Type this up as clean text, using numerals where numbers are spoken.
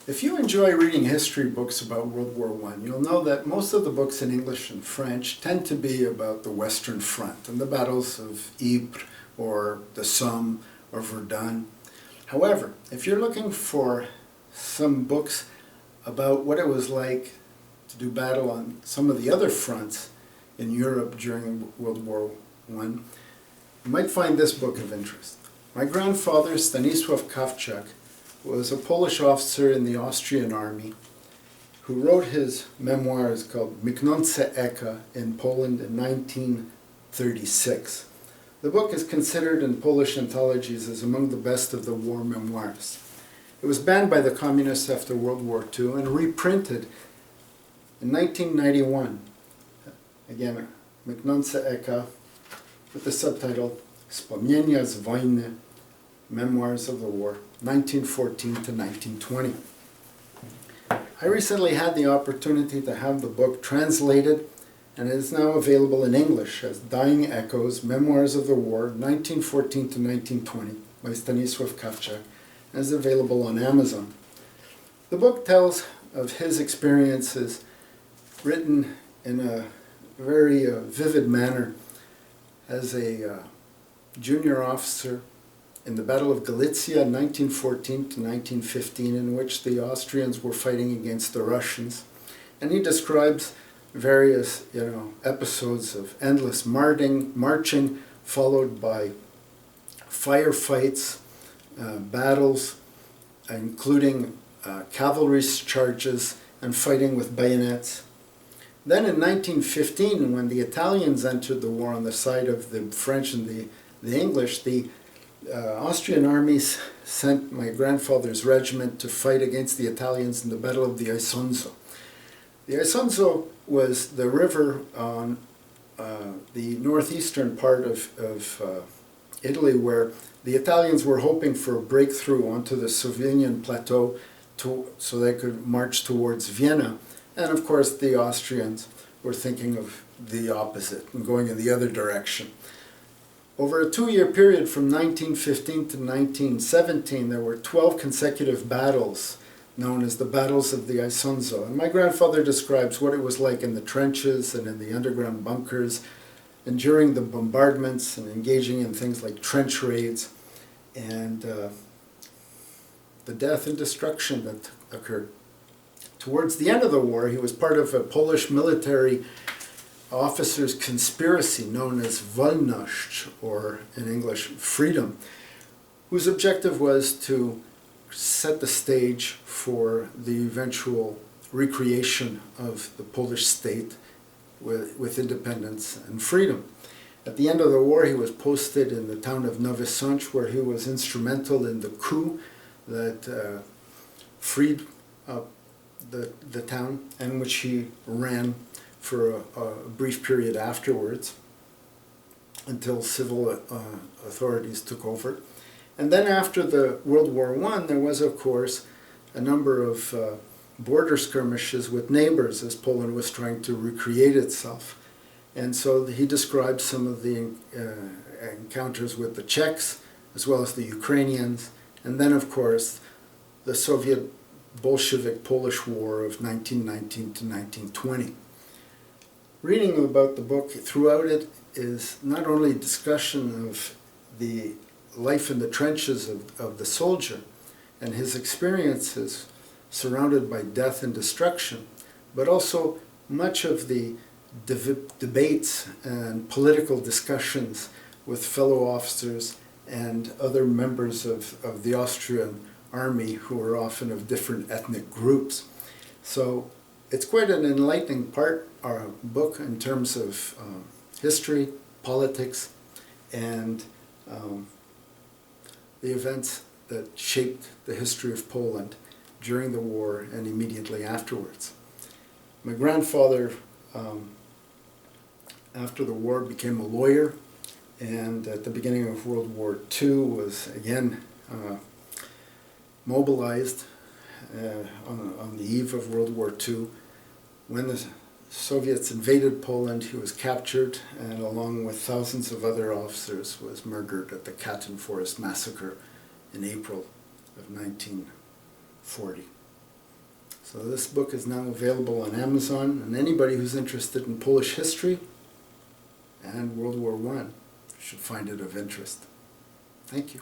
If you enjoy reading history books about World War I, you'll know that most of the books in English and French tend to be about the Western Front and the battles of Ypres or the Somme or Verdun. However, if you're looking for some books about what it was like to do battle on some of the other fronts in Europe during World War I, you might find this book of interest. My grandfather, Stanisław Kawczak, was a Polish officer in the Austrian army who wrote his memoirs called Miknące Echa in Poland in 1936. The book is considered in Polish anthologies as among the best of the war memoirs. It was banned by the communists after World War II and reprinted in 1991. Again, Miknące Echa with the subtitle Wspomnienia z wojny, Memoirs of the War, 1914 to 1920. I recently had the opportunity to have the book translated, and it is now available in English as Dying Echoes, Memoirs of the War, 1914 to 1920 by Stanisław Kawczak, and is available on Amazon. The book tells of his experiences written in a very vivid manner as a junior officer in the Battle of Galicia, 1914 to 1915, in which the Austrians were fighting against the Russians. And he describes various, episodes of endless marching, followed by firefights, battles, including cavalry charges and fighting with bayonets. Then in 1915, when the Italians entered the war on the side of the French and the English, the Austrian armies sent my grandfather's regiment to fight against the Italians in the Battle of the Isonzo. The Isonzo was the river on the northeastern part of Italy, where the Italians were hoping for a breakthrough onto the Slovenian plateau so they could march towards Vienna. And of course the Austrians were thinking of the opposite and going in the other direction. Over a 2-year period from 1915 to 1917, there were 12 consecutive battles known as the Battles of the Isonzo. And my grandfather describes what it was like in the trenches and in the underground bunkers, and during the bombardments and engaging in things like trench raids, and the death and destruction that occurred. Towards the end of the war, he was part of a Polish military officers' conspiracy known as Wolność, or in English, freedom, whose objective was to set the stage for the eventual recreation of the Polish state with independence and freedom. At the end of the war, he was posted in the town of Nowy Sącz, where he was instrumental in the coup that freed the town, and which he ran for a brief period afterwards until civil authorities took over. And then after the World War I, there was, of course, a number of border skirmishes with neighbors as Poland was trying to recreate itself. And so he described some of the encounters with the Czechs, as well as the Ukrainians, and then, of course, the Soviet Bolshevik-Polish War of 1919 to 1920. Reading about the book, throughout it is not only discussion of the life in the trenches of the soldier and his experiences surrounded by death and destruction, but also much of the debates and political discussions with fellow officers and other members of the Austrian army who were often of different ethnic groups. So it's quite an enlightening book in terms of history, politics, and the events that shaped the history of Poland during the war and immediately afterwards. My grandfather, after the war, became a lawyer, and at the beginning of World War II was again mobilized on the eve of World War II. When the Soviets invaded Poland, he was captured, and along with thousands of other officers was murdered at the Katyn Forest massacre in April of 1940. So this book is now available on Amazon, and anybody who's interested in Polish history and World War I should find it of interest. Thank you.